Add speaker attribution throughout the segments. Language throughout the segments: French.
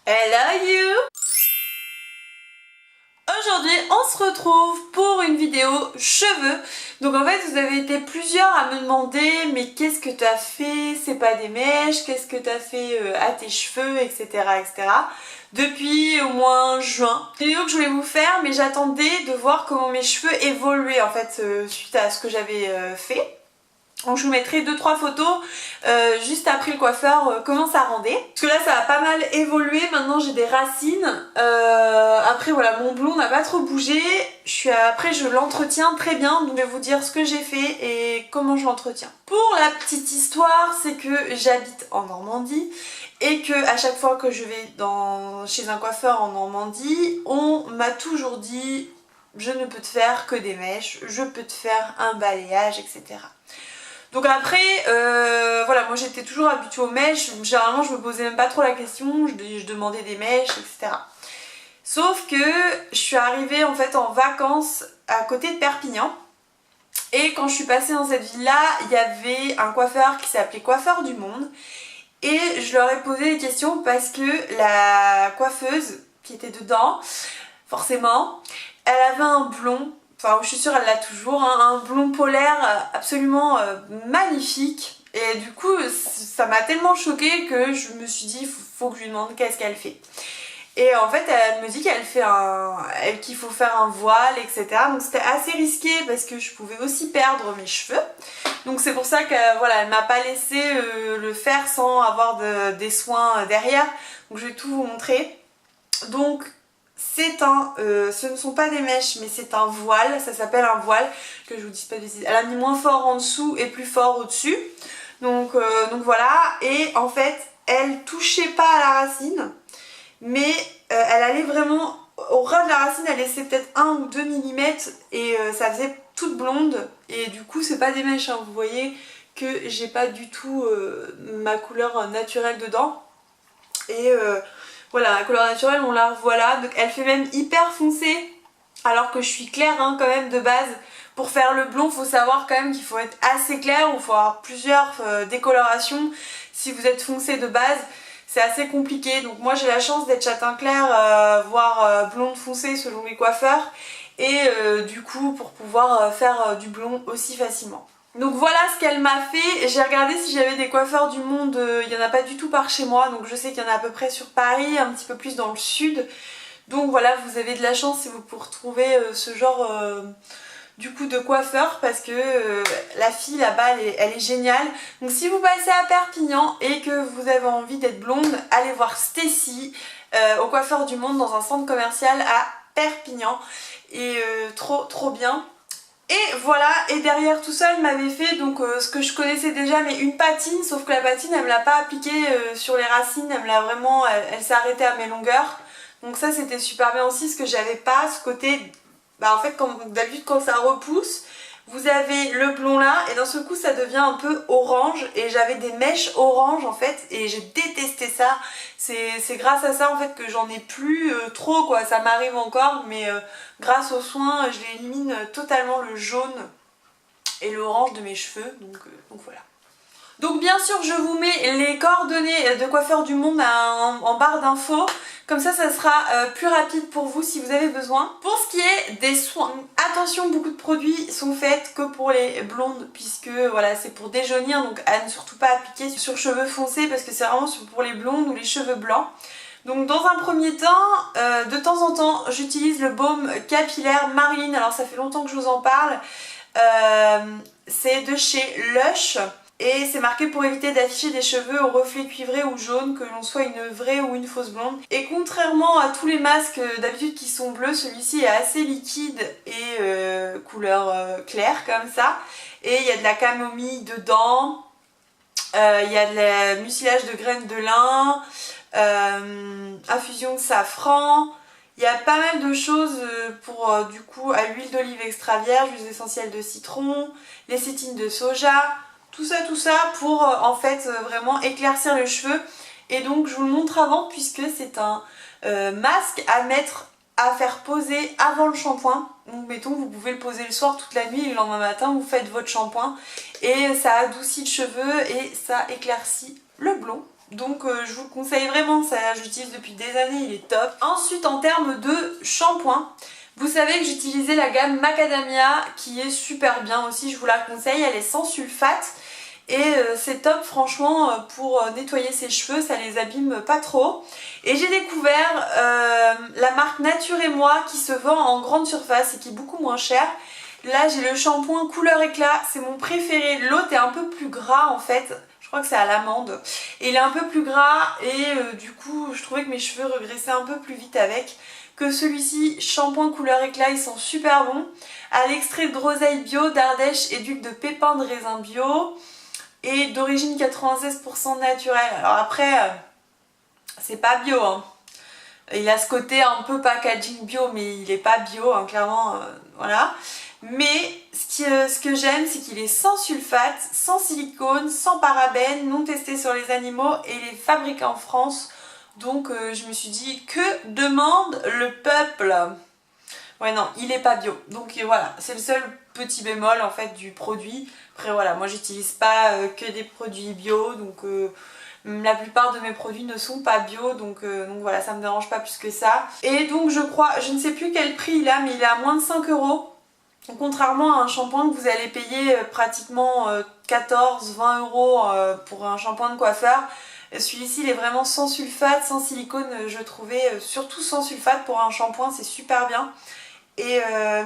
Speaker 1: Hello you! Aujourd'hui on se retrouve pour une vidéo cheveux. Donc en fait vous avez été plusieurs à me demander mais qu'est-ce que t'as fait, c'est pas des mèches, qu'est-ce que t'as fait à tes cheveux, etc. etc. Depuis au moins juin. C'est une vidéo que je voulais vous faire mais j'attendais de voir comment mes cheveux évoluaient en fait suite à ce que j'avais fait. Donc je vous mettrai 2-3 photos juste après le coiffeur comment ça rendait. Parce que là ça a pas mal évolué, maintenant j'ai des racines. Après voilà, mon blond n'a pas trop bougé. Après je l'entretiens très bien, donc je vais vous dire ce que j'ai fait et comment je l'entretiens. Pour la petite histoire, c'est que j'habite en Normandie et que à chaque fois que je vais chez un coiffeur en Normandie, on m'a toujours dit je ne peux te faire que des mèches, je peux te faire un balayage, etc. Donc après, voilà, moi j'étais toujours habituée aux mèches, généralement je me posais même pas trop la question, je demandais des mèches, etc. Sauf que je suis arrivée en fait en vacances à côté de Perpignan, et quand je suis passée dans cette ville-là, il y avait un coiffeur qui s'appelait Coiffeur du Monde, et je leur ai posé des questions parce que la coiffeuse qui était dedans, forcément, elle avait un blond. Enfin, je suis sûre elle l'a toujours, hein, un blond polaire absolument magnifique. Et du coup, ça m'a tellement choquée que je me suis dit, faut que je lui demande qu'est-ce qu'elle fait. Et en fait, elle me dit qu'il faut faire un voile, etc. Donc c'était assez risqué parce que je pouvais aussi perdre mes cheveux. Donc c'est pour ça que voilà, elle m'a pas laissé le faire sans avoir des soins derrière. Donc je vais tout vous montrer. Donc ce ne sont pas des mèches mais c'est un voile, ça s'appelle un voile, que je vous dise pas de bêtises. Elle a mis moins fort en dessous et plus fort au dessus, donc voilà. Et en fait elle touchait pas à la racine mais elle allait vraiment au ras de la racine, elle laissait peut-être 1 ou 2 mm et ça faisait toute blonde. Et du coup c'est pas des mèches, hein. Vous voyez que j'ai pas du tout ma couleur naturelle dedans. Et voilà, la couleur naturelle on la revoit, donc elle fait même hyper foncé alors que je suis claire hein, quand même de base. Pour faire le blond, faut savoir quand même qu'il faut être assez clair ou il faut avoir plusieurs décolorations. Si vous êtes foncé de base, c'est assez compliqué. Donc moi j'ai la chance d'être châtain clair, voire blonde foncée selon les coiffeurs. Et du coup pour pouvoir faire du blond aussi facilement. Donc voilà ce qu'elle m'a fait. J'ai regardé si j'avais des coiffeurs du monde, il n'y en a pas du tout par chez moi, donc je sais qu'il y en a à peu près sur Paris, un petit peu plus dans le sud. Donc voilà, vous avez de la chance si vous pouvez retrouver ce genre du coup de coiffeur, parce que la fille là-bas elle est géniale. Donc si vous passez à Perpignan et que vous avez envie d'être blonde, allez voir Stacy au coiffeur du monde dans un centre commercial à Perpignan. Et trop bien. Et voilà, et derrière tout ça, elle m'avait fait donc ce que je connaissais déjà, mais une patine, sauf que la patine, elle me l'a pas appliquée sur les racines, elle me l'a vraiment, elle s'est arrêtée à mes longueurs. Donc ça c'était super bien aussi, parce que j'avais pas ce côté, en fait d'habitude quand ça repousse, vous avez le blond là, et d'un seul coup ça devient un peu orange, et j'avais des mèches orange en fait, et j'ai détesté ça. C'est grâce à ça en fait que j'en ai plus trop quoi, ça m'arrive encore, mais grâce aux soins je l'élimine totalement le jaune et l'orange de mes cheveux, donc voilà. Donc bien sûr je vous mets les coordonnées de Coiffeur du Monde en barre d'infos, comme ça sera plus rapide pour vous si vous avez besoin. Pour ce qui est des soins, attention, beaucoup de produits sont faits que pour les blondes, puisque voilà c'est pour déjaunir, donc à ne surtout pas appliquer sur cheveux foncés parce que c'est vraiment pour les blondes ou les cheveux blancs. Donc dans un premier temps, de temps en temps j'utilise le baume capillaire Marilyn, alors ça fait longtemps que je vous en parle, c'est de chez Lush. Et c'est marqué pour éviter d'afficher des cheveux aux reflets cuivrés ou jaunes, que l'on soit une vraie ou une fausse blonde. Et contrairement à tous les masques d'habitude qui sont bleus, celui-ci est assez liquide et couleur claire comme ça. Et il y a de la camomille dedans, il y a de la mucilage de graines de lin, infusion de safran. Il y a pas mal de choses pour du coup à l'huile d'olive extra vierge, huile essentielle de citron, lécithine de soja. Tout ça pour en fait vraiment éclaircir les cheveux. Et donc je vous le montre avant, puisque c'est un masque à mettre, à faire poser avant le shampoing. Donc mettons vous pouvez le poser le soir toute la nuit et le lendemain matin vous faites votre shampoing. Et ça adoucit le cheveu et ça éclaircit le blond Donc je vous le conseille vraiment, ça j'utilise depuis des années, il est top. Ensuite en termes de shampoing, vous savez que j'utilisais la gamme Macadamia qui est super bien aussi, je vous la conseille, elle est sans sulfate. Et c'est top franchement pour nettoyer ses cheveux, ça les abîme pas trop. Et j'ai découvert la marque Nature et Moi qui se vend en grande surface et qui est beaucoup moins cher. Là j'ai le shampoing couleur éclat, c'est mon préféré. L'autre est un peu plus gras en fait, je crois que c'est à l'amande. Et il est un peu plus gras et du coup je trouvais que mes cheveux regraissaient un peu plus vite avec. Que celui-ci, shampoing couleur éclat, ils sont super bons. À l'extrait de groseille bio, d'Ardèche et d'huile de pépins de raisin bio. Et d'origine 96% naturelle. Alors après, c'est pas bio, hein. Il a ce côté un peu packaging bio, mais il est pas bio, hein, clairement, voilà. Mais ce que j'aime, c'est qu'il est sans sulfate, sans silicone, sans parabènes, non testé sur les animaux et il est fabriqué en France. Donc je me suis dit, que demande le peuple? Ouais non, il est pas bio. Donc voilà, c'est le seul petit bémol en fait du produit. Après voilà, moi j'utilise pas que des produits bio, donc la plupart de mes produits ne sont pas bio, donc voilà, ça me dérange pas plus que ça. Et donc je crois, je ne sais plus quel prix il a, mais il est à moins de 5 euros. Contrairement à un shampoing que vous allez payer pratiquement 14-20 euros pour un shampoing de coiffeur, celui-ci il est vraiment sans sulfate, sans silicone, je trouvais, surtout sans sulfate pour un shampoing, c'est super bien. Et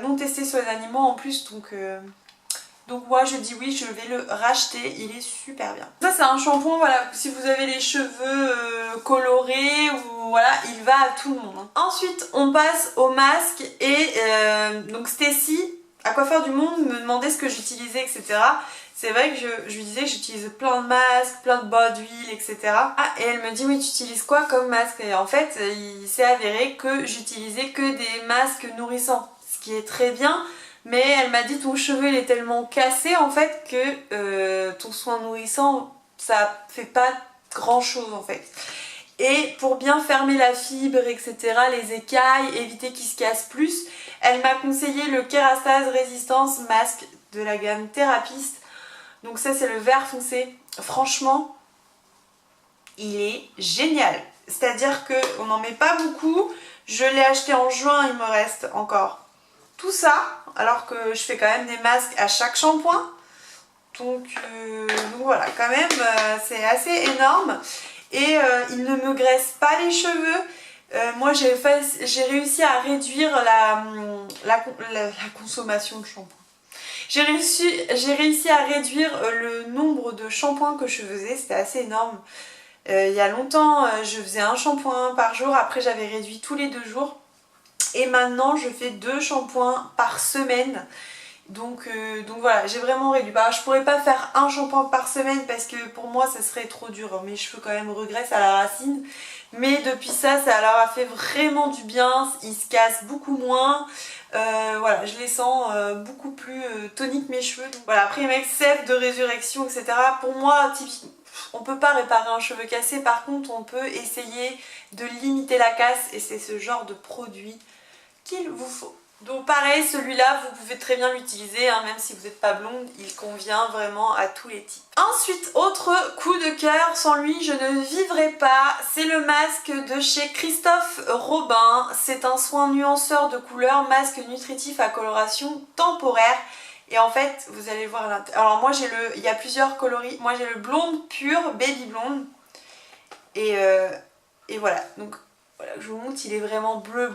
Speaker 1: non testé sur les animaux en plus, donc moi je dis oui, je vais le racheter, il est super bien. Ça c'est un shampoing, voilà, si vous avez les cheveux colorés ou voilà, il va à tout le monde, hein. Ensuite on passe au masque et donc Stacy, à Coiffeur du Monde, me demandait ce que j'utilisais, etc. C'est vrai que je lui disais que j'utilise plein de masques, plein de bas d'huile, etc. Ah, et elle me dit oui, tu utilises quoi comme masque? Et en fait il s'est avéré que j'utilisais que des masques nourrissants, ce qui est très bien. Mais elle m'a dit ton cheveu il est tellement cassé en fait que ton soin nourrissant ça fait pas grand chose en fait. Et pour bien fermer la fibre, etc., les écailles, éviter qu'ils se cassent plus, elle m'a conseillé le Kérastase Résistance Masque de la gamme Thérapiste. Donc ça c'est le vert foncé. Franchement, il est génial. C'est-à-dire qu'on n'en met pas beaucoup. Je l'ai acheté en juin, il me reste encore tout ça, alors que je fais quand même des masques à chaque shampoing. Donc voilà, quand même, c'est assez énorme. Et il ne me graisse pas les cheveux. Moi, j'ai réussi à réduire la consommation de shampoing. J'ai réussi à réduire le nombre de shampoings que je faisais, c'était assez énorme. Il y a longtemps, je faisais un shampoing par jour, après j'avais réduit tous les 2 jours. Et maintenant je fais 2 shampoings par semaine. Donc voilà, j'ai vraiment réduit. Bah, je pourrais pas faire un shampoing par semaine parce que pour moi ça serait trop dur. Mes cheveux quand même regressent à la racine. Mais depuis ça, ça leur a fait vraiment du bien. Ils se cassent beaucoup moins. Voilà, je les sens beaucoup plus toniques mes cheveux. Donc, voilà, après mes sève de résurrection, etc. Pour moi, typiquement, on peut pas réparer un cheveu cassé. Par contre, on peut essayer de limiter la casse et c'est ce genre de produit qu'il vous faut. Donc pareil, celui-là, vous pouvez très bien l'utiliser, hein, même si vous n'êtes pas blonde, il convient vraiment à tous les types. Ensuite, autre coup de cœur, sans lui je ne vivrai pas, c'est le masque de chez Christophe Robin. C'est un soin nuanceur de couleurs, masque nutritif à coloration temporaire. Et en fait, vous allez voir l'intérieur. Alors moi il y a plusieurs coloris, moi j'ai le blonde pur, baby blonde. Et voilà, donc voilà, je vous montre, il est vraiment bleu.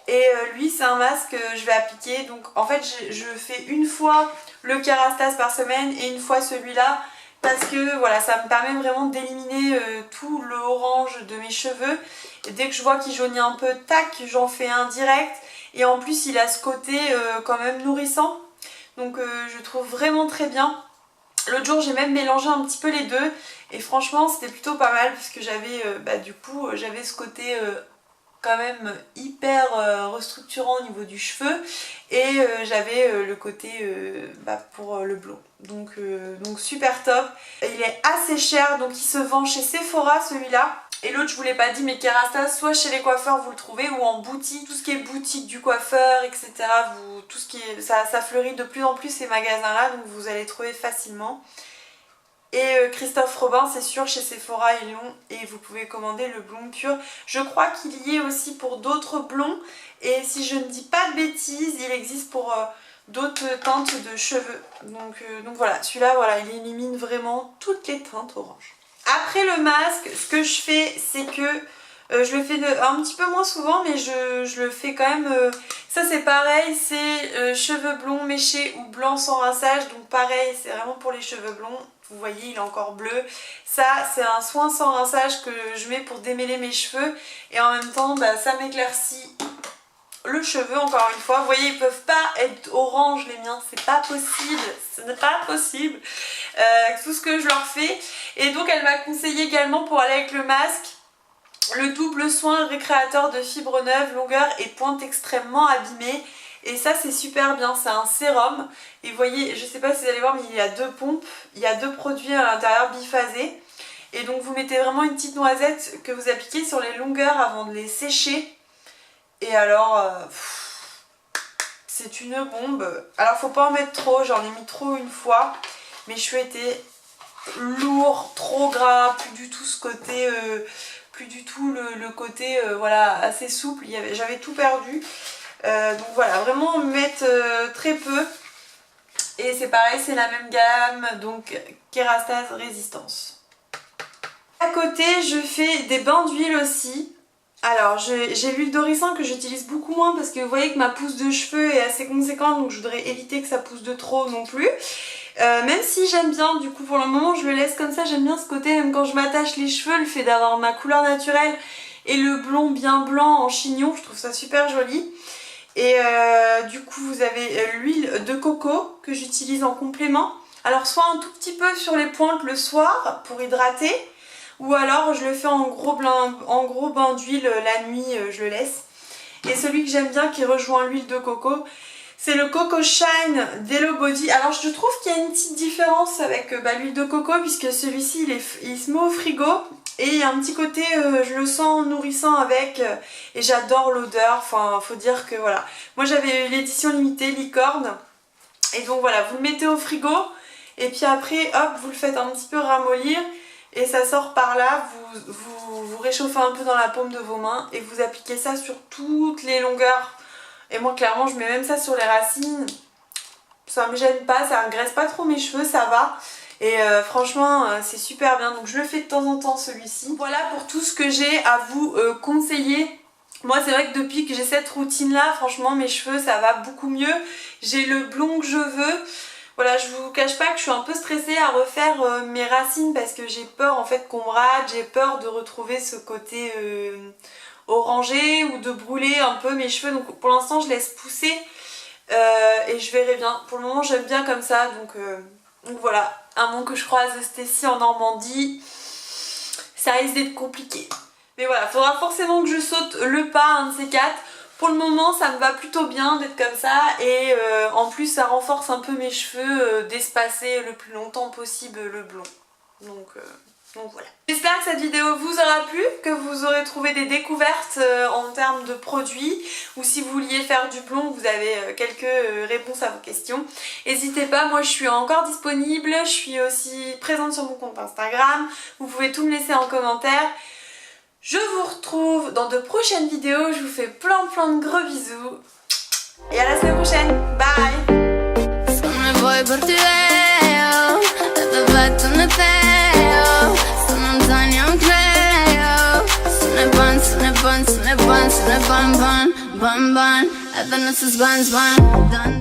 Speaker 1: Et lui c'est un masque que je vais appliquer, donc en fait je fais une fois le Kérastase par semaine et une fois celui-là parce que voilà, ça me permet vraiment d'éliminer tout le orange de mes cheveux. Et dès que je vois qu'il jaunit un peu, tac, j'en fais un direct. Et en plus il a ce côté quand même nourrissant, donc je trouve vraiment très bien. L'autre jour j'ai même mélangé un petit peu les deux et franchement c'était plutôt pas mal puisque j'avais du coup j'avais ce côté quand même hyper restructurant au niveau du cheveu et j'avais le côté pour le blond, donc super top. Et il est assez cher, donc il se vend chez Sephora celui-là. Et l'autre je vous l'ai pas dit, mais Kérastase, soit chez les coiffeurs vous le trouvez ou en boutique, tout ce qui est boutique du coiffeur, etc. Tout ce qui est, ça fleurit de plus en plus ces magasins là, donc vous allez trouver facilement. Et Christophe Robin, c'est sûr, chez Sephora ils l'ont et vous pouvez commander le blond pur. Je crois qu'il y est aussi pour d'autres blonds et si je ne dis pas de bêtises, il existe pour d'autres teintes de cheveux. Donc voilà, celui-là, voilà, il élimine vraiment toutes les teintes orange. Après le masque, ce que je fais, c'est que je le fais un petit peu moins souvent, mais je le fais quand même. Ça c'est pareil, c'est cheveux blonds méchés ou blancs sans rinçage. Donc pareil, c'est vraiment pour les cheveux blonds. Vous voyez, il est encore bleu. Ça, c'est un soin sans rinçage que je mets pour démêler mes cheveux. Et en même temps, bah, ça m'éclaircit le cheveu, encore une fois. Vous voyez, ils peuvent pas être orange les miens. C'est pas possible. Ce n'est pas possible. Tout ce que je leur fais. Et donc, elle m'a conseillé également pour aller avec le masque le double soin récréateur de fibres neuves, longueur et pointe extrêmement abîmée. Et ça c'est super bien, c'est un sérum. Et vous voyez, je sais pas si vous allez voir, mais il y a 2 pompes, il y a 2 produits à l'intérieur biphasés. Et donc vous mettez vraiment une petite noisette que vous appliquez sur les longueurs avant de les sécher. Et alors, c'est une bombe. Alors faut pas en mettre trop, j'en ai mis trop une fois. Mes cheveux étaient lourds, trop gras, plus du tout ce côté... plus du tout le côté voilà, assez souple, j'avais tout perdu. Donc voilà, vraiment mettre très peu. Et c'est pareil, c'est la même gamme, donc Kérastase Résistance. À côté, je fais des bains d'huile aussi. Alors j'ai l'huile d'oricin que j'utilise beaucoup moins parce que vous voyez que ma pousse de cheveux est assez conséquente, donc je voudrais éviter que ça pousse de trop non plus. Même si j'aime bien, du coup pour le moment je le laisse comme ça, j'aime bien ce côté, même quand je m'attache les cheveux, le fait d'avoir ma couleur naturelle et le blond bien blanc en chignon, je trouve ça super joli. Et du coup vous avez l'huile de coco que j'utilise en complément. Alors soit un tout petit peu sur les pointes le soir pour hydrater, ou alors je le fais en gros bain d'huile la nuit, je le laisse. Et celui que j'aime bien qui rejoint l'huile de coco, c'est le Coco Shine d'Hello Body. Alors je trouve qu'il y a une petite différence avec l'huile de coco puisque celui-ci il se met au frigo et il y a un petit côté, je le sens nourrissant avec et j'adore l'odeur. Enfin faut dire que voilà, moi j'avais l'édition limitée licorne et donc voilà, vous le mettez au frigo et puis après hop vous le faites un petit peu ramollir et ça sort par là, vous réchauffez un peu dans la paume de vos mains et vous appliquez ça sur toutes les longueurs. Et moi clairement je mets même ça sur les racines, ça me gêne pas, ça agresse pas trop mes cheveux, ça va. Et franchement c'est super bien, donc je le fais de temps en temps celui-ci. Voilà pour tout ce que j'ai à vous conseiller. Moi c'est vrai que depuis que j'ai cette routine là, franchement mes cheveux ça va beaucoup mieux. J'ai le blond que je veux. Voilà, je vous cache pas que je suis un peu stressée à refaire mes racines parce que j'ai peur en fait qu'on me rate, j'ai peur de retrouver ce côté... orangé ou de brûler un peu mes cheveux, donc pour l'instant je laisse pousser et je verrai bien. Pour le moment j'aime bien comme ça, donc voilà, à moins que je croise Stécie en Normandie, ça risque d'être compliqué. Mais voilà, faudra forcément que je saute le pas, un de ces 4. Pour le moment ça me va plutôt bien d'être comme ça et en plus ça renforce un peu mes cheveux, d'espacer le plus longtemps possible le blond. Donc voilà. J'espère que cette vidéo vous aura plu, que vous aurez trouvé des découvertes en termes de produits ou si vous vouliez faire du blond, vous avez quelques réponses à vos questions. N'hésitez pas, moi je suis encore disponible, je suis aussi présente sur mon compte Instagram, vous pouvez tout me laisser en commentaire. Je vous retrouve dans de prochaines vidéos, je vous fais plein de gros bisous et à la semaine prochaine, bye! Bun, bun, bun, bun, bun.